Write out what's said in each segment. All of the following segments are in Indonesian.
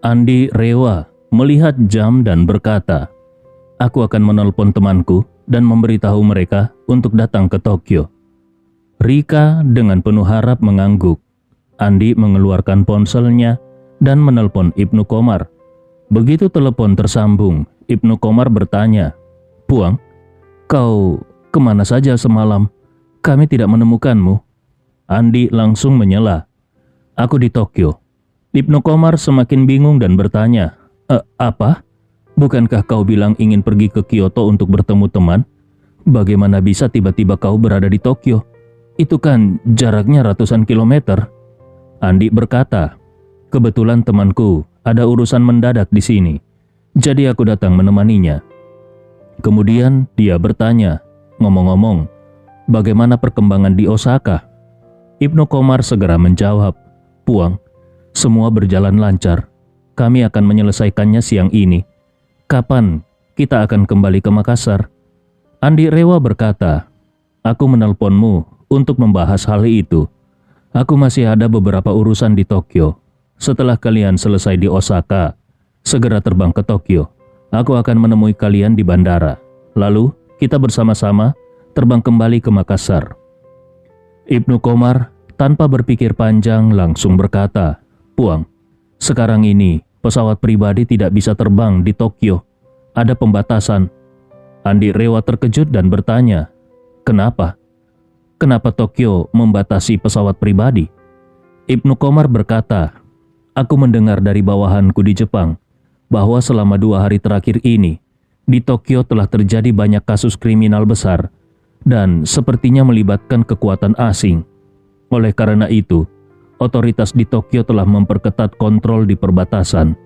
Andi rewel melihat jam dan berkata, "Aku akan menelpon temanku dan memberitahu mereka untuk datang ke Tokyo." Rika dengan penuh harap mengangguk. Andi mengeluarkan ponselnya dan menelpon Ibnu Komar. Begitu telepon tersambung, Ibnu Komar bertanya, "Puang, kau kemana saja semalam? Kami tidak menemukanmu." Andi langsung menyela, "Aku di Tokyo." Ibnu Komar semakin bingung dan bertanya, Apa? Bukankah kau bilang ingin pergi ke Kyoto untuk bertemu teman? Bagaimana bisa tiba-tiba kau berada di Tokyo? Itu kan jaraknya ratusan kilometer." Andi berkata, "Kebetulan temanku ada urusan mendadak di sini, jadi aku datang menemaninya." Kemudian dia bertanya, "Ngomong-ngomong, bagaimana perkembangan di Osaka?" Ibnu Komar segera menjawab, "Puang, semua berjalan lancar. Kami akan menyelesaikannya siang ini. Kapan kita akan kembali ke Makassar?" Andi Rewa berkata, "Aku menelponmu untuk membahas hal itu. Aku masih ada beberapa urusan di Tokyo. Setelah kalian selesai di Osaka, segera terbang ke Tokyo. Aku akan menemui kalian di bandara. Lalu kita bersama-sama terbang kembali ke Makassar." Ibnu Komar tanpa berpikir panjang langsung berkata, "Puang, sekarang ini pesawat pribadi tidak bisa terbang di Tokyo. Ada pembatasan." Andi Rewa terkejut dan bertanya, "Kenapa? Kenapa Tokyo membatasi pesawat pribadi?" Ibnu Komar berkata, "Aku mendengar dari bawahanku di Jepang bahwa selama 2 hari terakhir ini di Tokyo telah terjadi banyak kasus kriminal besar dan sepertinya melibatkan kekuatan asing. Oleh karena itu, otoritas di Tokyo telah memperketat kontrol di perbatasan.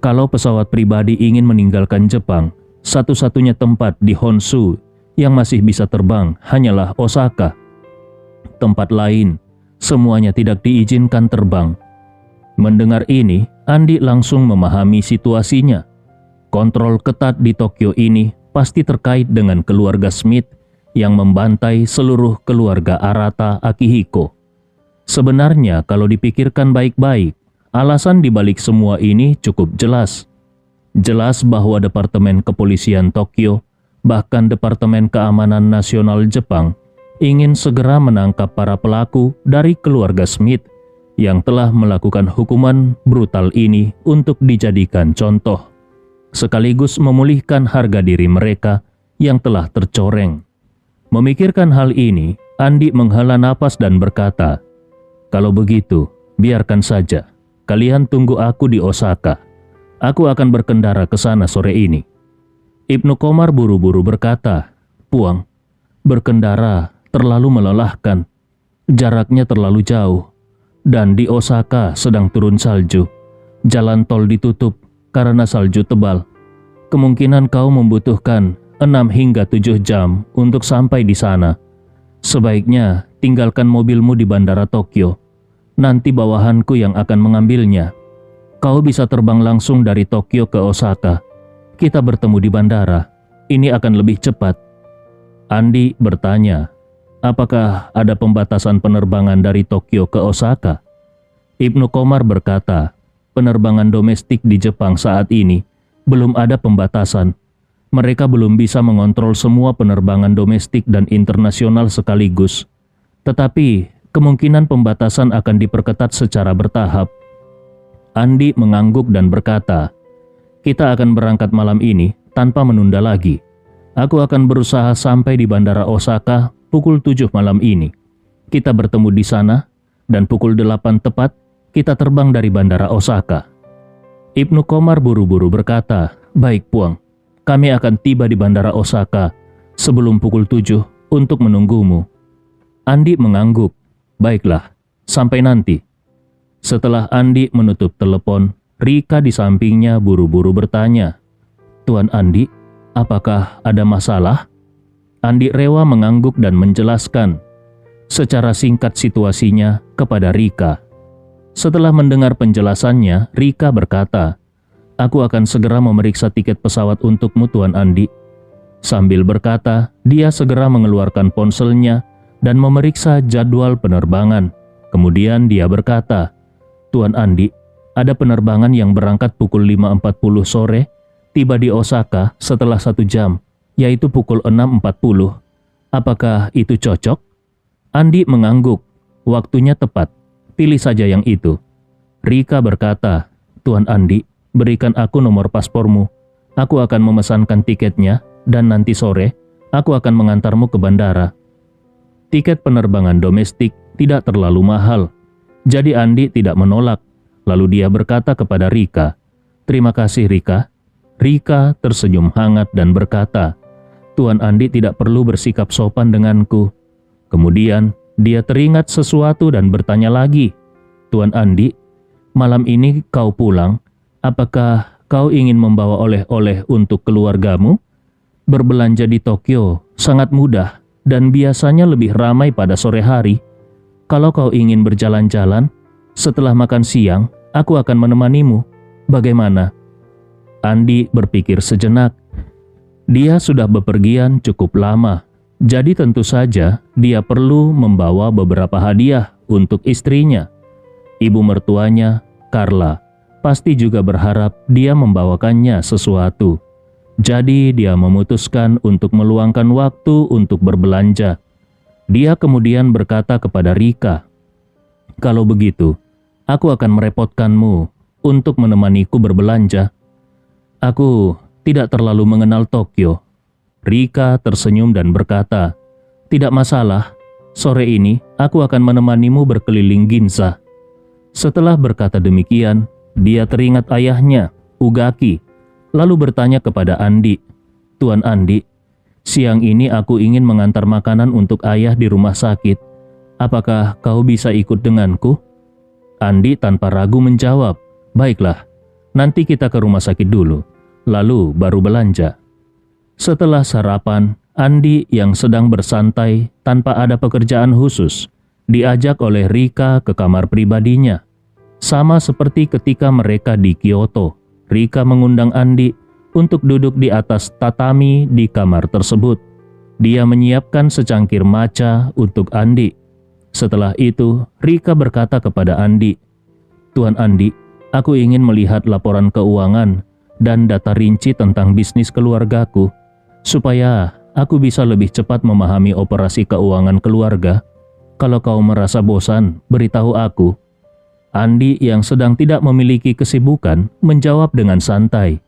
Kalau pesawat pribadi ingin meninggalkan Jepang, satu-satunya tempat di Honshu yang masih bisa terbang hanyalah Osaka. Tempat lain, semuanya tidak diizinkan terbang." Mendengar ini, Andi langsung memahami situasinya. Kontrol ketat di Tokyo ini pasti terkait dengan keluarga Smith yang membantai seluruh keluarga Arata Akihiko. Sebenarnya kalau dipikirkan baik-baik, alasan dibalik semua ini cukup jelas. Jelas bahwa Departemen Kepolisian Tokyo, bahkan Departemen Keamanan Nasional Jepang, ingin segera menangkap para pelaku dari keluarga Smith yang telah melakukan hukuman brutal ini untuk dijadikan contoh, sekaligus memulihkan harga diri mereka yang telah tercoreng. Memikirkan hal ini, Andi menghela napas dan berkata, "Kalau begitu, biarkan saja. Kalian tunggu aku di Osaka. Aku akan berkendara ke sana sore ini." Ibnu Komar buru-buru berkata, "Puang, berkendara terlalu melelahkan. Jaraknya terlalu jauh. Dan di Osaka sedang turun salju. Jalan tol ditutup karena salju tebal. Kemungkinan kau membutuhkan 6 hingga 7 jam untuk sampai di sana. Sebaiknya tinggalkan mobilmu di bandara Tokyo. Nanti bawahanku yang akan mengambilnya. Kau bisa terbang langsung dari Tokyo ke Osaka. Kita bertemu di bandara. Ini akan lebih cepat." Andi bertanya, "Apakah ada pembatasan penerbangan dari Tokyo ke Osaka?" Ibnu Komar berkata, "Penerbangan domestik di Jepang saat ini belum ada pembatasan. Mereka belum bisa mengontrol semua penerbangan domestik dan internasional sekaligus. Tetapi kemungkinan pembatasan akan diperketat secara bertahap." Andi mengangguk dan berkata, "Kita akan berangkat malam ini tanpa menunda lagi. Aku akan berusaha sampai di bandara Osaka pukul 7 malam ini. Kita bertemu di sana dan pukul 8 tepat kita terbang dari bandara Osaka." Ibnu Komar buru-buru berkata, "Baik Puang, kami akan tiba di bandara Osaka sebelum pukul 7 untuk menunggumu." Andi mengangguk, "Baiklah, sampai nanti." Setelah Andi menutup telepon, Rika di sampingnya buru-buru bertanya, "Tuan Andi, apakah ada masalah?" Andi Rewa mengangguk dan menjelaskan secara singkat situasinya kepada Rika. Setelah mendengar penjelasannya, Rika berkata, "Aku akan segera memeriksa tiket pesawat untukmu Tuan Andi." Sambil berkata, dia segera mengeluarkan ponselnya dan memeriksa jadwal penerbangan. Kemudian dia berkata, "Tuan Andi, ada penerbangan yang berangkat pukul 5.40 sore, tiba di Osaka setelah 1 jam, yaitu pukul 6.40. Apakah itu cocok? Andi mengangguk. Waktunya tepat. Pilih saja yang itu. Rika berkata, Tuan Andi, berikan aku nomor paspormu. Aku akan memesankan tiketnya dan nanti sore aku akan mengantarmu ke bandara. Tiket penerbangan domestik tidak terlalu mahal. Jadi Andi tidak menolak. Lalu dia berkata kepada Rika, "Terima kasih Rika." Rika tersenyum hangat dan berkata, "Tuan Andi tidak perlu bersikap sopan denganku." Kemudian dia teringat sesuatu dan bertanya lagi, "Tuan Andi, malam ini kau pulang, apakah kau ingin membawa oleh-oleh untuk keluargamu? Berbelanja di Tokyo sangat mudah dan biasanya lebih ramai pada sore hari. Kalau kau ingin berjalan-jalan, setelah makan siang, aku akan menemanimu. Bagaimana?" Andi berpikir sejenak. Dia sudah bepergian cukup lama, jadi tentu saja dia perlu membawa beberapa hadiah untuk istrinya. Ibu mertuanya, Carla, pasti juga berharap dia membawakannya sesuatu. Jadi dia memutuskan untuk meluangkan waktu untuk berbelanja. Dia kemudian berkata kepada Rika, "Kalau begitu, aku akan merepotkanmu untuk menemaniku berbelanja. Aku tidak terlalu mengenal Tokyo." Rika tersenyum dan berkata, "Tidak masalah, sore ini aku akan menemanimu berkeliling Ginza." Setelah berkata demikian, dia teringat ayahnya, Ugaki, lalu bertanya kepada Andi, "Tuan Andi, siang ini aku ingin mengantar makanan untuk ayah di rumah sakit. Apakah kau bisa ikut denganku?" Andi tanpa ragu menjawab, "Baiklah, nanti kita ke rumah sakit dulu, lalu baru belanja." Setelah sarapan, Andi yang sedang bersantai tanpa ada pekerjaan khusus, diajak oleh Rika ke kamar pribadinya. Sama seperti ketika mereka di Kyoto, Rika mengundang Andi untuk duduk di atas tatami di kamar tersebut. Dia menyiapkan secangkir matcha untuk Andi. Setelah itu, Rika berkata kepada Andi, "Tuan Andi, aku ingin melihat laporan keuangan dan data rinci tentang bisnis keluargaku, supaya aku bisa lebih cepat memahami operasi keuangan keluarga. Kalau kau merasa bosan, beritahu aku." Andi yang sedang tidak memiliki kesibukan menjawab dengan santai,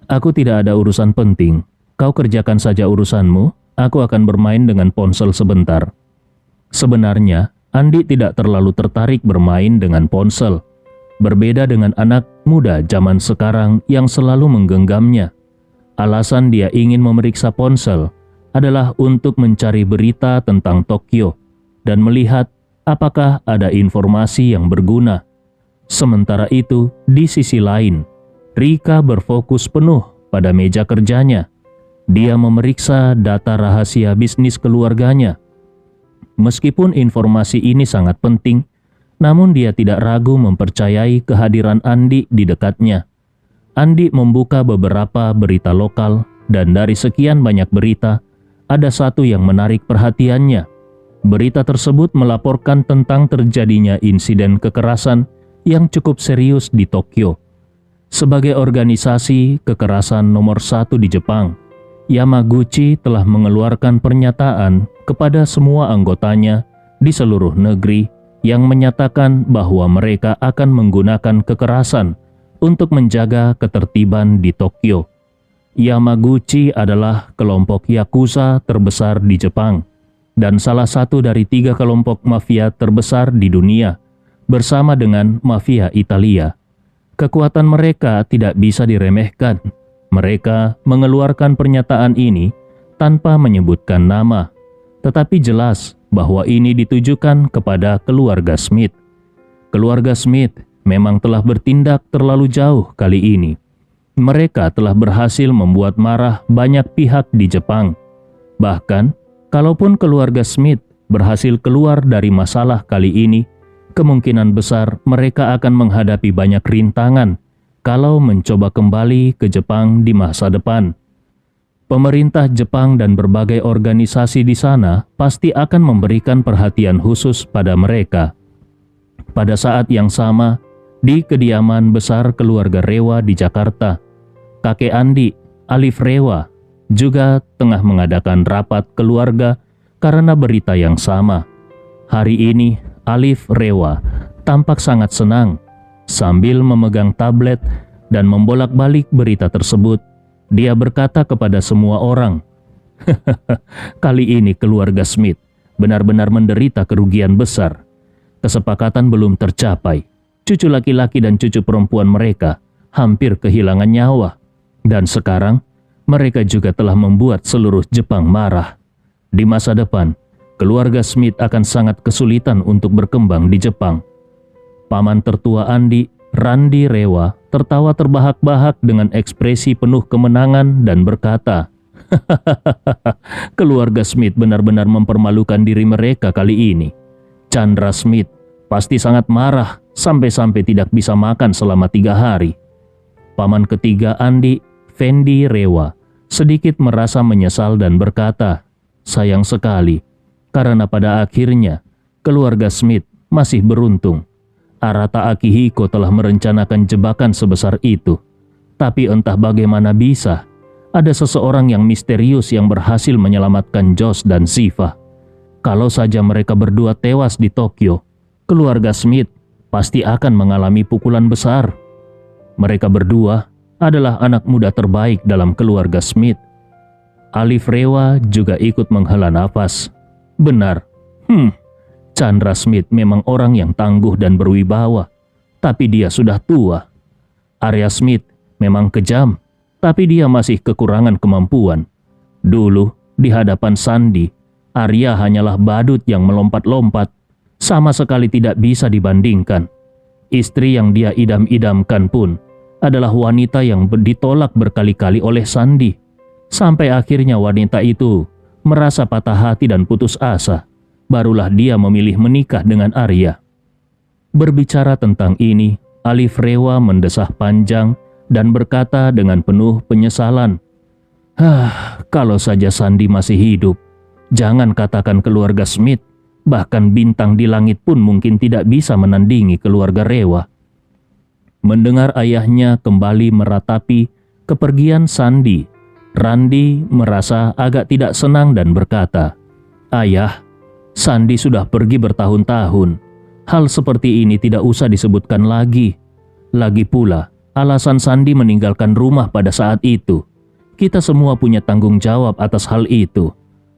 "Aku tidak ada urusan penting. Kau kerjakan saja urusanmu, aku akan bermain dengan ponsel sebentar." Sebenarnya, Andi tidak terlalu tertarik bermain dengan ponsel. Berbeda dengan anak muda zaman sekarang yang selalu menggenggamnya. Alasan dia ingin memeriksa ponsel adalah untuk mencari berita tentang Tokyo dan melihat apakah ada informasi yang berguna. Sementara itu, di sisi lain, Rika berfokus penuh pada meja kerjanya. Dia memeriksa data rahasia bisnis keluarganya. Meskipun informasi ini sangat penting, namun dia tidak ragu mempercayai kehadiran Andi di dekatnya. Andi membuka beberapa berita lokal, dan dari sekian banyak berita, ada satu yang menarik perhatiannya. Berita tersebut melaporkan tentang terjadinya insiden kekerasan yang cukup serius di Tokyo. Sebagai organisasi kekerasan nomor 1 di Jepang, Yamaguchi telah mengeluarkan pernyataan kepada semua anggotanya di seluruh negeri yang menyatakan bahwa mereka akan menggunakan kekerasan untuk menjaga ketertiban di Tokyo. Yamaguchi adalah kelompok Yakuza terbesar di Jepang dan salah satu dari 3 kelompok mafia terbesar di dunia, bersama dengan mafia Italia. Kekuatan mereka tidak bisa diremehkan. Mereka mengeluarkan pernyataan ini tanpa menyebutkan nama, tetapi jelas bahwa ini ditujukan kepada keluarga Smith. Keluarga Smith memang telah bertindak terlalu jauh kali ini. Mereka telah berhasil membuat marah banyak pihak di Jepang. Bahkan, kalaupun keluarga Smith berhasil keluar dari masalah kali ini, kemungkinan besar mereka akan menghadapi banyak rintangan kalau mencoba kembali ke Jepang di masa depan. Pemerintah Jepang dan berbagai organisasi di sana pasti akan memberikan perhatian khusus pada mereka. Pada saat yang sama, di kediaman besar keluarga Rewa di Jakarta. Kakek Andi, Alif Rewa, juga tengah mengadakan rapat keluarga karena berita yang sama. Hari ini, Alif Rewa tampak sangat senang. Sambil memegang tablet dan membolak-balik berita tersebut, dia berkata kepada semua orang, "Kali ini keluarga Smith benar-benar menderita kerugian besar. Kesepakatan belum tercapai. Cucu laki-laki dan cucu perempuan mereka hampir kehilangan nyawa. Dan sekarang, mereka juga telah membuat seluruh Jepang marah. Di masa depan, keluarga Smith akan sangat kesulitan untuk berkembang di Jepang." Paman tertua Andi, Randi Rewa, tertawa terbahak-bahak dengan ekspresi penuh kemenangan dan berkata, "Keluarga Smith benar-benar mempermalukan diri mereka kali ini. Chandra Smith pasti sangat marah sampai-sampai tidak bisa makan selama 3 hari. Paman ketiga Andi, Fendi Rewa, sedikit merasa menyesal dan berkata, "Sayang sekali, karena pada akhirnya keluarga Smith masih beruntung. Arata Akihiko telah merencanakan jebakan sebesar itu. Tapi entah bagaimana bisa, ada seseorang yang misterius yang berhasil menyelamatkan Josh dan Shiva. Kalau saja mereka berdua tewas di Tokyo, keluarga Smith pasti akan mengalami pukulan besar. Mereka berdua adalah anak muda terbaik dalam keluarga Smith." Alif Rewa juga ikut menghela nafas. Benar, Chandra Smith memang orang yang tangguh dan berwibawa, tapi dia sudah tua. Arya Smith memang kejam, tapi dia masih kekurangan kemampuan. Dulu, di hadapan Sandi, Arya hanyalah badut yang melompat-lompat, sama sekali tidak bisa dibandingkan. Istri yang dia idam-idamkan pun adalah wanita yang ditolak berkali-kali oleh Sandi, sampai akhirnya wanita itu merasa patah hati dan putus asa. Barulah dia memilih menikah dengan Arya. Berbicara tentang ini, Alif Rewa mendesah panjang dan berkata dengan penuh penyesalan, "Kalau saja Sandi masih hidup, jangan katakan keluarga Smith, bahkan bintang di langit pun mungkin tidak bisa menandingi keluarga Rewa." Mendengar ayahnya kembali meratapi kepergian Sandi, Randi merasa agak tidak senang dan berkata, "Ayah, Sandi sudah pergi bertahun-tahun. Hal seperti ini tidak usah disebutkan lagi. Lagi pula, alasan Sandi meninggalkan rumah pada saat itu. Kita semua punya tanggung jawab atas hal itu.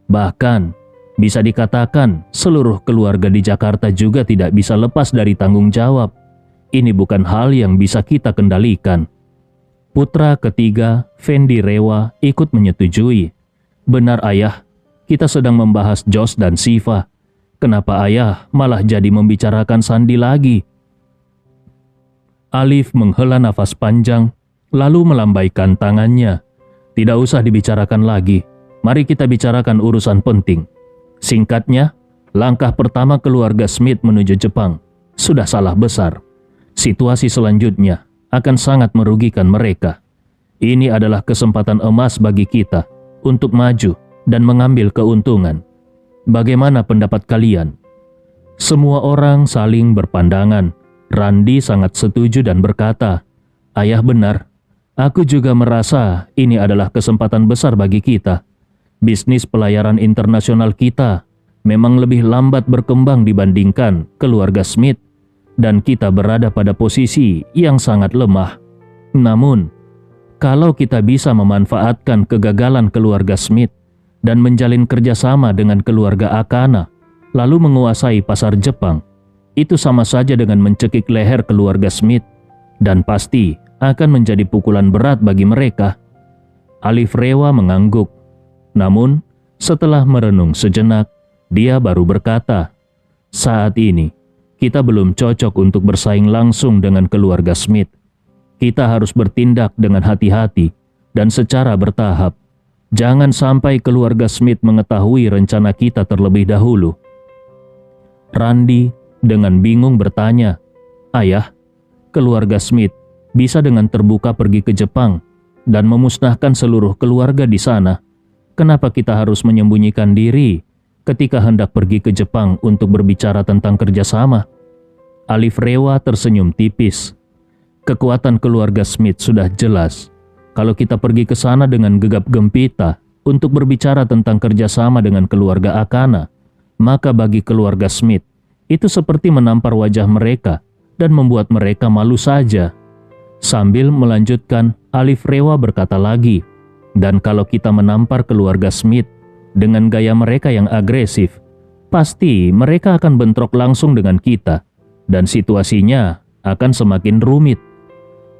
Bahkan, bisa dikatakan seluruh keluarga di Jakarta juga tidak bisa lepas dari tanggung jawab. Ini bukan hal yang bisa kita kendalikan." Putra ketiga, Fendi Rewa, ikut menyetujui. "Benar ayah, kita sedang membahas Josh dan Shiva. Kenapa ayah malah jadi membicarakan Sandi lagi?" Alif menghela nafas panjang, lalu melambaikan tangannya. "Tidak usah dibicarakan lagi. Mari kita bicarakan urusan penting. Singkatnya, langkah pertama keluarga Smith menuju Jepang sudah salah besar. Situasi selanjutnya akan sangat merugikan mereka. Ini adalah kesempatan emas bagi kita untuk maju dan mengambil keuntungan. Bagaimana pendapat kalian?" Semua orang saling berpandangan. Randi sangat setuju dan berkata, "Ayah benar. Aku juga merasa ini adalah kesempatan besar bagi kita. Bisnis pelayaran internasional kita memang lebih lambat berkembang dibandingkan keluarga Smith, dan kita berada pada posisi yang sangat lemah. Namun, kalau kita bisa memanfaatkan kegagalan keluarga Smith dan menjalin kerjasama dengan keluarga Akana, lalu menguasai pasar Jepang, itu sama saja dengan mencekik leher keluarga Smith, dan pasti akan menjadi pukulan berat bagi mereka." Alif Rewa mengangguk. Namun, setelah merenung sejenak, dia baru berkata, "Saat ini, kita belum cocok untuk bersaing langsung dengan keluarga Smith. Kita harus bertindak dengan hati-hati dan secara bertahap. Jangan sampai keluarga Smith mengetahui rencana kita terlebih dahulu." Randi dengan bingung bertanya, "Ayah, keluarga Smith bisa dengan terbuka pergi ke Jepang dan memusnahkan seluruh keluarga di sana. Kenapa kita harus menyembunyikan diri ketika hendak pergi ke Jepang untuk berbicara tentang kerjasama?" Alif Rewa tersenyum tipis. Kekuatan keluarga Smith sudah jelas. Kalau kita pergi ke sana dengan gegap gempita untuk berbicara tentang kerjasama dengan keluarga Akana, maka bagi keluarga Smith, itu seperti menampar wajah mereka dan membuat mereka malu saja. Sambil melanjutkan, Alif Rewa berkata lagi, dan kalau kita menampar keluarga Smith dengan gaya mereka yang agresif, pasti mereka akan bentrok langsung dengan kita, dan situasinya akan semakin rumit.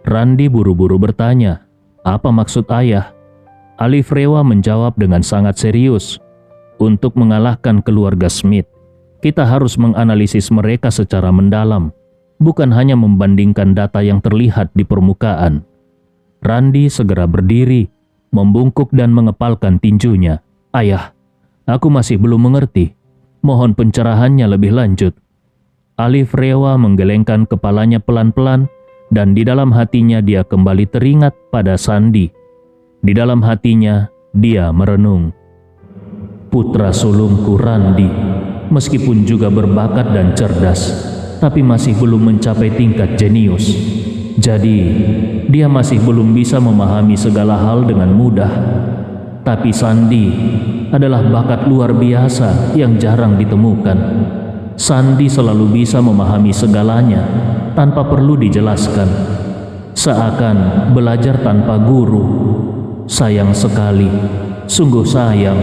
Randi buru-buru bertanya, apa maksud ayah? Alif Rewa menjawab dengan sangat serius, untuk mengalahkan keluarga Smith, kita harus menganalisis mereka secara mendalam, bukan hanya membandingkan data yang terlihat di permukaan. Randi segera berdiri, membungkuk dan mengepalkan tinjunya. Ayah, aku masih belum mengerti. Mohon pencerahannya lebih lanjut. Alif Rewa menggelengkan kepalanya pelan-pelan dan di dalam hatinya dia kembali teringat pada Sandi. Di dalam hatinya dia merenung. Putra sulungku Randi, meskipun juga berbakat dan cerdas, tapi masih belum mencapai tingkat jenius. Jadi, dia masih belum bisa memahami segala hal dengan mudah. Tapi Sandi adalah bakat luar biasa yang jarang ditemukan. Sandi selalu bisa memahami segalanya tanpa perlu dijelaskan. Seakan belajar tanpa guru. Sayang sekali, sungguh sayang.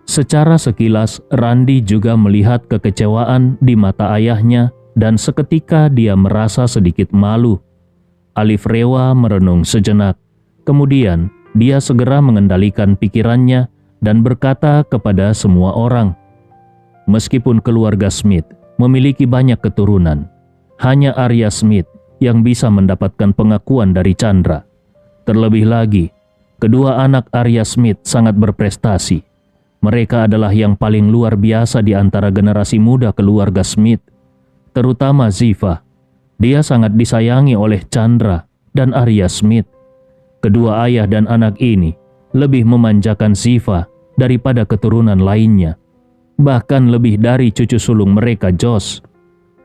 Secara sekilas, Randi juga melihat kekecewaan di mata ayahnya dan seketika dia merasa sedikit malu. Alif Rewa merenung sejenak. Kemudian, dia segera mengendalikan pikirannya dan berkata kepada semua orang, meskipun keluarga Smith memiliki banyak keturunan, hanya Arya Smith yang bisa mendapatkan pengakuan dari Chandra. Terlebih lagi, kedua anak Arya Smith sangat berprestasi. Mereka adalah yang paling luar biasa di antara generasi muda keluarga Smith, terutama Ziva. Dia sangat disayangi oleh Chandra dan Arya Smith. Kedua ayah dan anak ini lebih memanjakan Ziva daripada keturunan lainnya, bahkan lebih dari cucu sulung mereka Josh.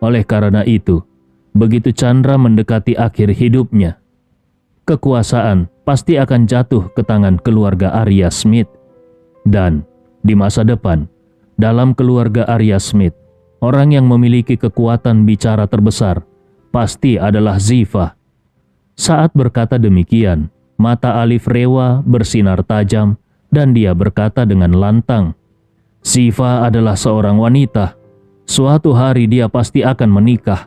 Oleh karena itu, begitu Chandra mendekati akhir hidupnya, kekuasaan pasti akan jatuh ke tangan keluarga Arya Smith. Dan di masa depan, dalam keluarga Arya Smith, orang yang memiliki kekuatan bicara terbesar pasti adalah Ziva. Saat berkata demikian, mata Alif Rewa bersinar tajam dan dia berkata dengan lantang, Ziva adalah seorang wanita. Suatu hari dia pasti akan menikah.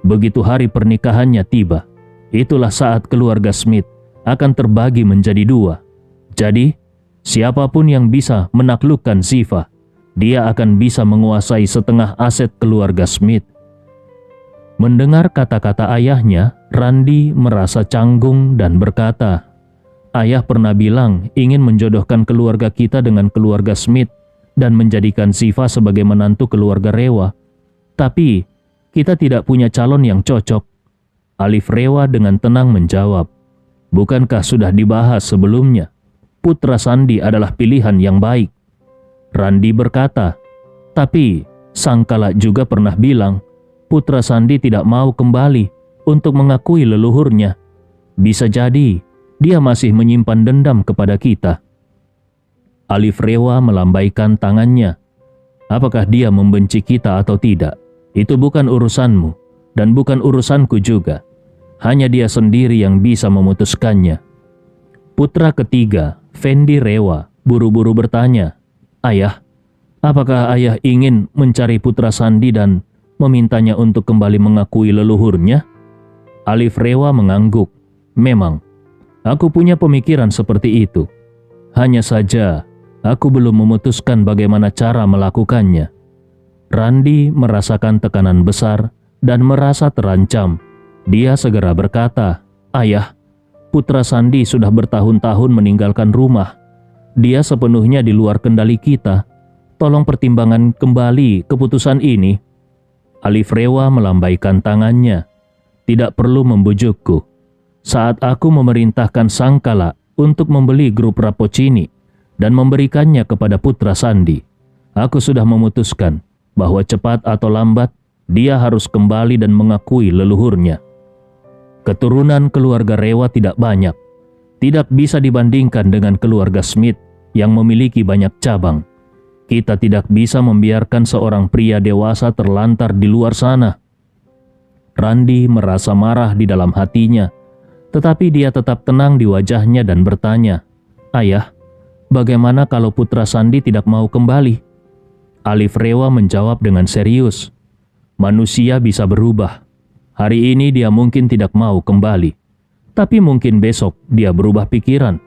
Begitu hari pernikahannya tiba, itulah saat keluarga Smith akan terbagi menjadi dua. Jadi, siapapun yang bisa menaklukkan Ziva, dia akan bisa menguasai setengah aset keluarga Smith. Mendengar kata-kata ayahnya, Randi merasa canggung dan berkata, ayah pernah bilang ingin menjodohkan keluarga kita dengan keluarga Smith dan menjadikan Ziva sebagai menantu keluarga Rewa. Tapi, kita tidak punya calon yang cocok. Alif Rewa dengan tenang menjawab, bukankah sudah dibahas sebelumnya? Putra Sandi adalah pilihan yang baik. Randi berkata, tapi Sangkala juga pernah bilang, Putra Sandi tidak mau kembali untuk mengakui leluhurnya. Bisa jadi, dia masih menyimpan dendam kepada kita. Alif Rewa melambaikan tangannya. Apakah dia membenci kita atau tidak? Itu bukan urusanmu, dan bukan urusanku juga. Hanya dia sendiri yang bisa memutuskannya. Putra ketiga, Fendi Rewa, buru-buru bertanya, ayah, apakah ayah ingin mencari Putra Sandi dan memintanya untuk kembali mengakui leluhurnya? Alif Rewa mengangguk. Memang, aku punya pemikiran seperti itu. Hanya saja, aku belum memutuskan bagaimana cara melakukannya. Randi merasakan tekanan besar dan merasa terancam. Dia segera berkata, ayah, Putra Sandi sudah bertahun-tahun meninggalkan rumah. Dia sepenuhnya di luar kendali kita. Tolong pertimbangkan kembali keputusan ini. Alif Rewa melambaikan tangannya. Tidak perlu membujukku. Saat aku memerintahkan Sangkala untuk membeli grup Rapocini dan memberikannya kepada Putra Sandi, aku sudah memutuskan bahwa cepat atau lambat dia harus kembali dan mengakui leluhurnya. Keturunan keluarga Rewa tidak banyak, tidak bisa dibandingkan dengan keluarga Smith yang memiliki banyak cabang. Kita tidak bisa membiarkan seorang pria dewasa terlantar di luar sana. Randy merasa marah di dalam hatinya, tetapi dia tetap tenang di wajahnya dan bertanya, "Ayah, bagaimana kalau putra Sandy tidak mau kembali?" Alif Rewa menjawab dengan serius, "Manusia bisa berubah. Hari ini dia mungkin tidak mau kembali, tapi mungkin besok dia berubah pikiran.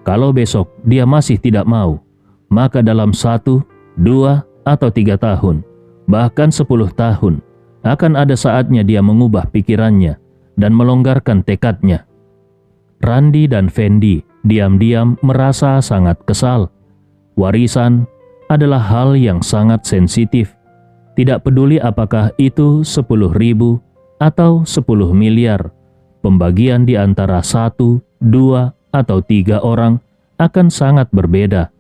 Kalau besok dia masih tidak mau, maka dalam 1, 2, atau 3 tahun, bahkan 10 tahun, akan ada saatnya dia mengubah pikirannya dan melonggarkan tekadnya." Randy dan Fendi diam-diam merasa sangat kesal. Warisan adalah hal yang sangat sensitif. Tidak peduli apakah itu 10.000 atau 10 miliar, pembagian di antara 1, 2, atau 3 orang akan sangat berbeda.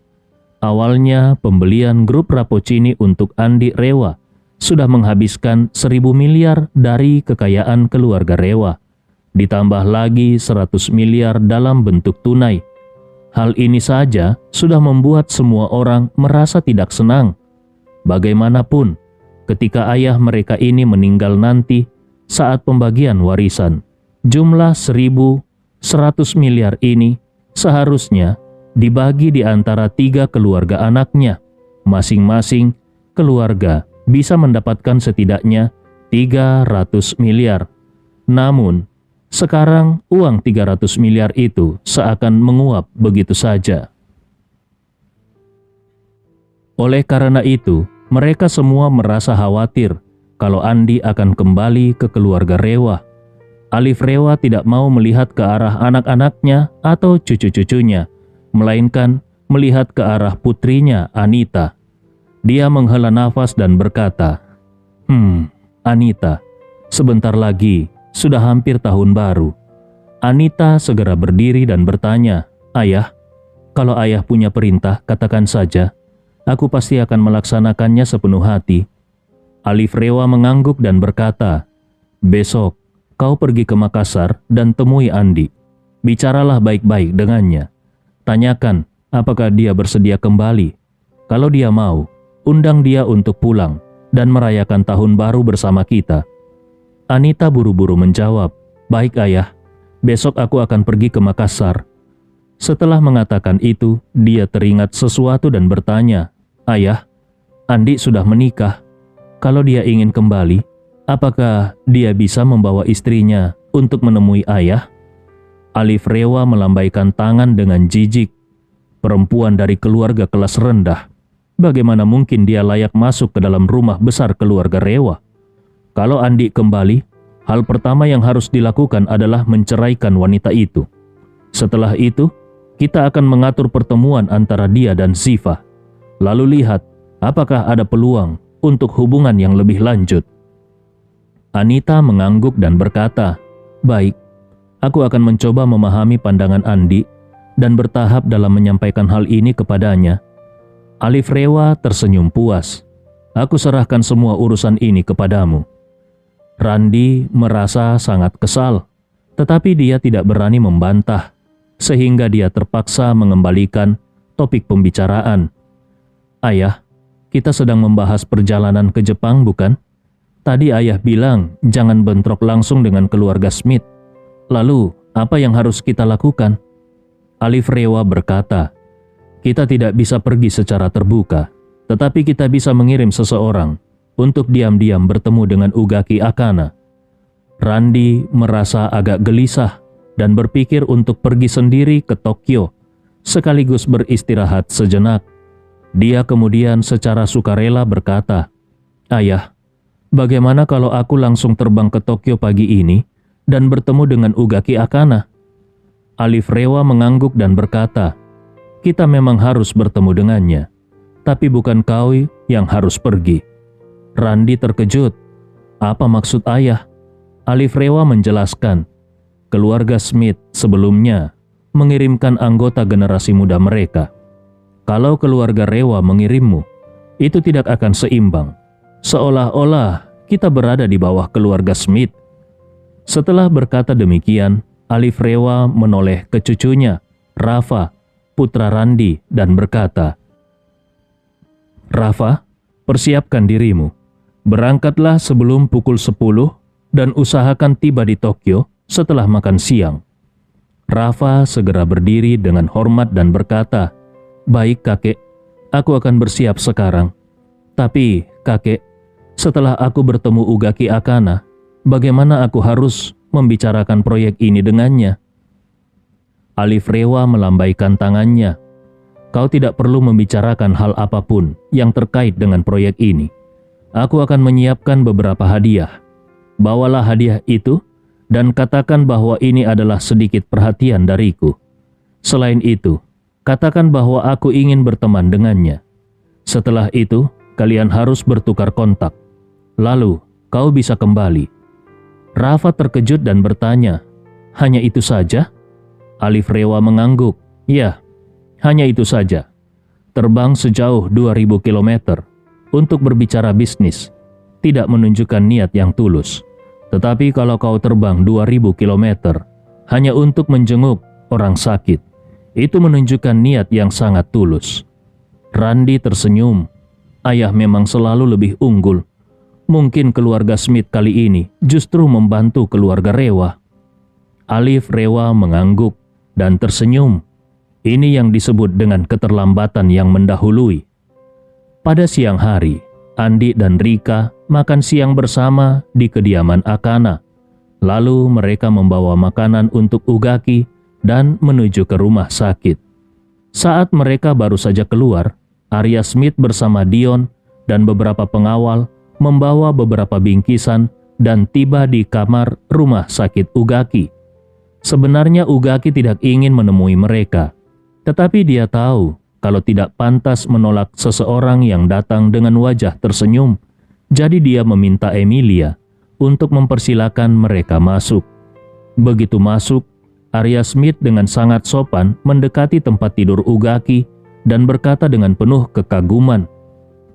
Awalnya pembelian grup Rapocini untuk Andi Rewa sudah menghabiskan 1.000 miliar dari kekayaan keluarga Rewa, ditambah lagi 100 miliar dalam bentuk tunai. Hal ini saja sudah membuat semua orang merasa tidak senang. Bagaimanapun, ketika ayah mereka ini meninggal nanti saat pembagian warisan, jumlah 1.100 miliar ini seharusnya dibagi di antara 3 keluarga anaknya. Masing-masing keluarga bisa mendapatkan setidaknya 300 miliar. Namun, sekarang uang 300 miliar itu seakan menguap begitu saja. Oleh karena itu, mereka semua merasa khawatir kalau Andi akan kembali ke keluarga Rewa. Alif Rewa tidak mau melihat ke arah anak-anaknya atau cucu-cucunya, melainkan melihat ke arah putrinya Anita. Dia menghela nafas dan berkata, Anita, sebentar lagi sudah hampir tahun baru." Anita segera berdiri dan bertanya, "Ayah, kalau ayah punya perintah, katakan saja. Aku pasti akan melaksanakannya sepenuh hati." Alif Rewa mengangguk dan berkata, "Besok kau pergi ke Makassar dan temui Andi. Bicaralah baik-baik dengannya. Tanyakan apakah dia bersedia kembali. Kalau dia mau, undang dia untuk pulang dan merayakan tahun baru bersama kita." Anita buru-buru menjawab, "Baik ayah, besok aku akan pergi ke Makassar." Setelah mengatakan itu, dia teringat sesuatu dan bertanya, "Ayah, Andi sudah menikah. Kalau dia ingin kembali, apakah dia bisa membawa istrinya untuk menemui ayah?" Alif Rewa melambaikan tangan dengan jijik. Perempuan dari keluarga kelas rendah, bagaimana mungkin dia layak masuk ke dalam rumah besar keluarga Rewa? Kalau Andi kembali, hal pertama yang harus dilakukan adalah menceraikan wanita itu. Setelah itu, kita akan mengatur pertemuan antara dia dan Ziva. Lalu lihat apakah ada peluang untuk hubungan yang lebih lanjut. Anita mengangguk dan berkata, "Baik, aku akan mencoba memahami pandangan Andi dan bertahap dalam menyampaikan hal ini kepadanya." Alif Rewa tersenyum puas. "Aku serahkan semua urusan ini kepadamu." Randy merasa sangat kesal, tetapi dia tidak berani membantah, sehingga dia terpaksa mengembalikan topik pembicaraan. "Ayah, kita sedang membahas perjalanan ke Jepang, bukan? Tadi ayah bilang jangan bentrok langsung dengan keluarga Smith. Lalu, apa yang harus kita lakukan?" Alif Rewa berkata, "Kita tidak bisa pergi secara terbuka, tetapi kita bisa mengirim seseorang untuk diam-diam bertemu dengan Ugaki Akana." Randy merasa agak gelisah dan berpikir untuk pergi sendiri ke Tokyo, sekaligus beristirahat sejenak. Dia kemudian secara sukarela berkata, "Ayah, bagaimana kalau aku langsung terbang ke Tokyo pagi ini dan bertemu dengan Ugaki Akana?" Alif Rewa mengangguk dan berkata, "Kita memang harus bertemu dengannya, tapi bukan kau yang harus pergi." Randy terkejut. "Apa maksud ayah?" Alif Rewa menjelaskan, keluarga Smith sebelumnya mengirimkan anggota generasi muda mereka. Kalau keluarga Rewa mengirimmu, itu tidak akan seimbang. Seolah-olah kita berada di bawah keluarga Smith. Setelah berkata demikian, Alifrewa menoleh ke cucunya, Rafa, putra Randi, dan berkata, "Rafa, persiapkan dirimu. Berangkatlah sebelum pukul 10 dan usahakan tiba di Tokyo setelah makan siang." Rafa segera berdiri dengan hormat dan berkata, "Baik kakek, aku akan bersiap sekarang. Tapi kakek, setelah aku bertemu Ugaki Akana, bagaimana aku harus membicarakan proyek ini dengannya?" Alifrewa melambaikan tangannya. "Kau tidak perlu membicarakan hal apapun yang terkait dengan proyek ini. Aku akan menyiapkan beberapa hadiah. Bawalah hadiah itu dan katakan bahwa ini adalah sedikit perhatian dariku. Selain itu, katakan bahwa aku ingin berteman dengannya. Setelah itu, kalian harus bertukar kontak. Lalu, kau bisa kembali." Rafa terkejut dan bertanya, "Hanya itu saja?" Alifrewa mengangguk, "Ya, hanya itu saja. Terbang sejauh 2000 km untuk berbicara bisnis tidak menunjukkan niat yang tulus. Tetapi kalau kau terbang 2000 km hanya untuk menjenguk orang sakit, itu menunjukkan niat yang sangat tulus." Randi tersenyum. Ayah memang selalu lebih unggul. Mungkin keluarga Smith kali ini justru membantu keluarga Rewa. Alifrewa mengangguk dan tersenyum. Ini yang disebut dengan keterlambatan yang mendahului. Pada siang hari, Andi dan Rika makan siang bersama di kediaman Akana. Lalu mereka membawa makanan untuk Ugaki dan menuju ke rumah sakit. Saat mereka baru saja keluar, Arya Smith bersama Dion dan beberapa pengawal membawa beberapa bingkisan dan tiba di kamar rumah sakit Ugaki. Sebenarnya Ugaki tidak ingin menemui mereka, tetapi dia tahu kalau tidak pantas menolak seseorang yang datang dengan wajah tersenyum. Jadi dia meminta Emilia untuk mempersilakan mereka masuk. Begitu masuk, Arya Smith dengan sangat sopan mendekati tempat tidur Ugaki dan berkata dengan penuh kekaguman,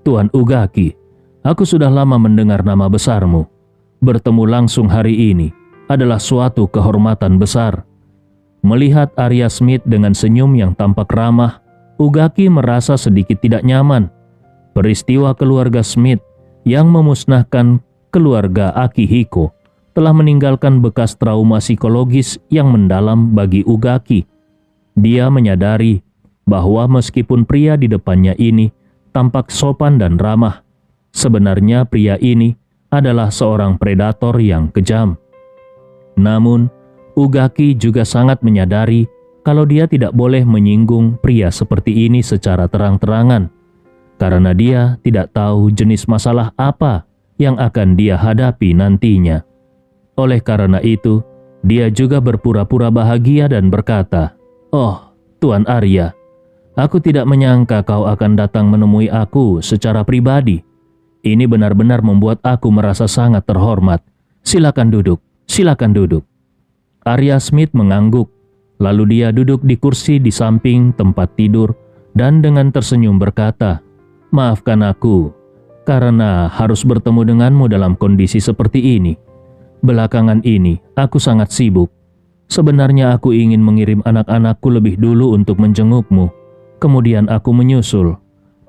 "Tuan Ugaki, aku sudah lama mendengar nama besarmu. Bertemu langsung hari ini adalah suatu kehormatan besar." Melihat Arya Smith dengan senyum yang tampak ramah, Ugaki merasa sedikit tidak nyaman. Peristiwa keluarga Smith yang memusnahkan keluarga Akihiko telah meninggalkan bekas trauma psikologis yang mendalam bagi Ugaki. Dia menyadari bahwa meskipun pria di depannya ini tampak sopan dan ramah, sebenarnya pria ini adalah seorang predator yang kejam. Namun, Ugaki juga sangat menyadari kalau dia tidak boleh menyinggung pria seperti ini secara terang-terangan, karena dia tidak tahu jenis masalah apa yang akan dia hadapi nantinya. Oleh karena itu, dia juga berpura-pura bahagia dan berkata, "Oh, Tuan Arya, aku tidak menyangka kau akan datang menemui aku secara pribadi. Ini benar-benar membuat aku merasa sangat terhormat. Silakan duduk, silakan duduk." Arya Smith mengangguk, lalu dia duduk di kursi di samping tempat tidur dan dengan tersenyum berkata, "Maafkan aku, karena harus bertemu denganmu dalam kondisi seperti ini. Belakangan ini aku sangat sibuk. Sebenarnya aku ingin mengirim anak-anakku lebih dulu untuk menjengukmu. Kemudian aku menyusul.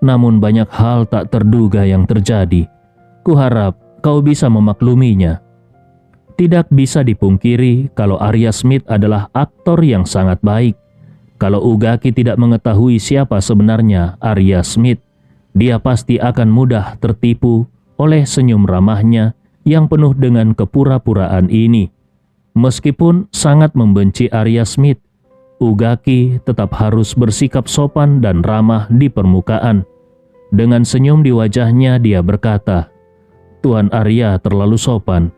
Namun banyak hal tak terduga yang terjadi. Kuharap kau bisa memakluminya." Tidak bisa dipungkiri kalau Arya Smith adalah aktor yang sangat baik. Kalau Ugaki tidak mengetahui siapa sebenarnya Arya Smith, dia pasti akan mudah tertipu oleh senyum ramahnya yang penuh dengan kepura-puraan ini. Meskipun sangat membenci Arya Smith, Ugaki tetap harus bersikap sopan dan ramah di permukaan. Dengan senyum di wajahnya dia berkata, "Tuan Arya terlalu sopan.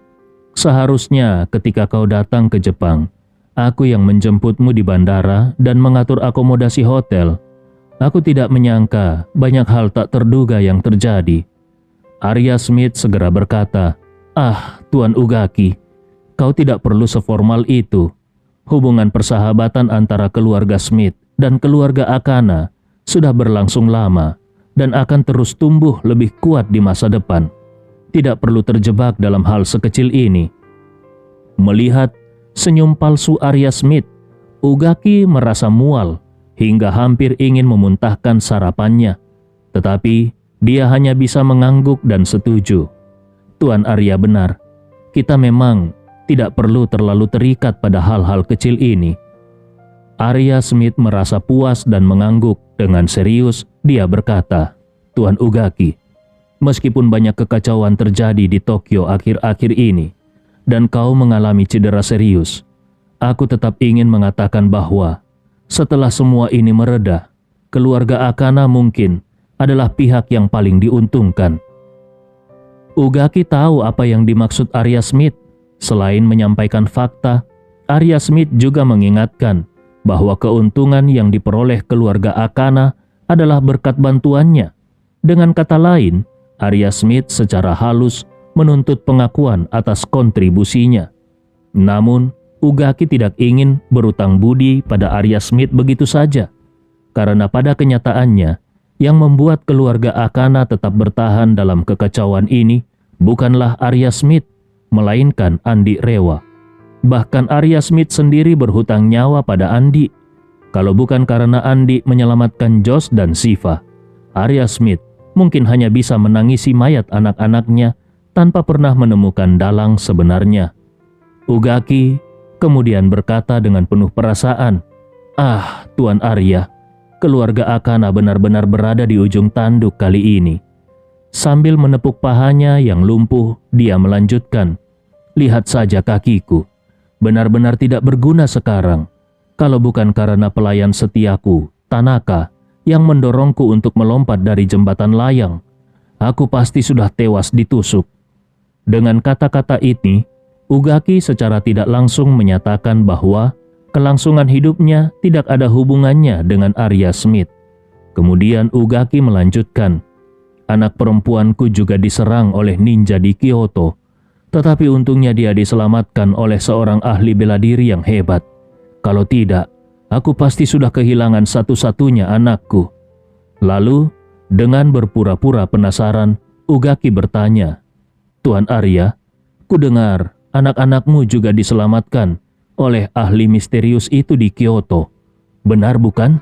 Seharusnya ketika kau datang ke Jepang, aku yang menjemputmu di bandara dan mengatur akomodasi hotel. Aku tidak menyangka banyak hal tak terduga yang terjadi." Arya Smith segera berkata, "Ah, Tuan Ugaki, kau tidak perlu seformal itu. Hubungan persahabatan antara keluarga Smith dan keluarga Akana sudah berlangsung lama dan akan terus tumbuh lebih kuat di masa depan. Tidak perlu terjebak dalam hal sekecil ini." Melihat senyum palsu Arya Smith, Ugaki merasa mual hingga hampir ingin memuntahkan sarapannya. Tetapi dia hanya bisa mengangguk dan setuju. Tuan Arya benar, kita memang tidak perlu terlalu terikat pada hal-hal kecil ini. Arya Smith merasa puas dan mengangguk. Dengan serius dia berkata, Tuan Ugaki, meskipun banyak kekacauan terjadi di Tokyo akhir-akhir ini, dan kau mengalami cedera serius, aku tetap ingin mengatakan bahwa setelah semua ini mereda, keluarga Akana mungkin adalah pihak yang paling diuntungkan. Ugaki tahu apa yang dimaksud Arya Smith. Selain menyampaikan fakta, Arya Smith juga mengingatkan bahwa keuntungan yang diperoleh keluarga Akana adalah berkat bantuannya. Dengan kata lain, Arya Smith secara halus menuntut pengakuan atas kontribusinya. Namun, Ugaki tidak ingin berutang budi pada Arya Smith begitu saja, karena pada kenyataannya, yang membuat keluarga Akana tetap bertahan dalam kekacauan ini bukanlah Arya Smith, melainkan Andi Rewa. Bahkan Arya Smith sendiri berhutang nyawa pada Andi. Kalau bukan karena Andi menyelamatkan Josh dan Shiva, Arya Smith mungkin hanya bisa menangisi mayat anak-anaknya tanpa pernah menemukan dalang sebenarnya. Ugaki kemudian berkata dengan penuh perasaan, "Ah, Tuan Arya, keluarga Akana benar-benar berada di ujung tanduk kali ini." Sambil menepuk pahanya yang lumpuh, dia melanjutkan, "Lihat saja kakiku. Benar-benar tidak berguna sekarang. Kalau bukan karena pelayan setiaku, Tanaka, yang mendorongku untuk melompat dari jembatan layang, aku pasti sudah tewas ditusuk." Dengan kata-kata ini, Ugaki secara tidak langsung menyatakan bahwa kelangsungan hidupnya tidak ada hubungannya dengan Arya Smith. Kemudian Ugaki melanjutkan, "Anak perempuanku juga diserang oleh ninja di Kyoto. Tetapi untungnya dia diselamatkan oleh seorang ahli bela diri yang hebat. Kalau tidak, aku pasti sudah kehilangan satu-satunya anakku." Lalu, dengan berpura-pura penasaran, Ugaki bertanya, "Tuan Arya, kudengar anak-anakmu juga diselamatkan oleh ahli misterius itu di Kyoto. Benar bukan?"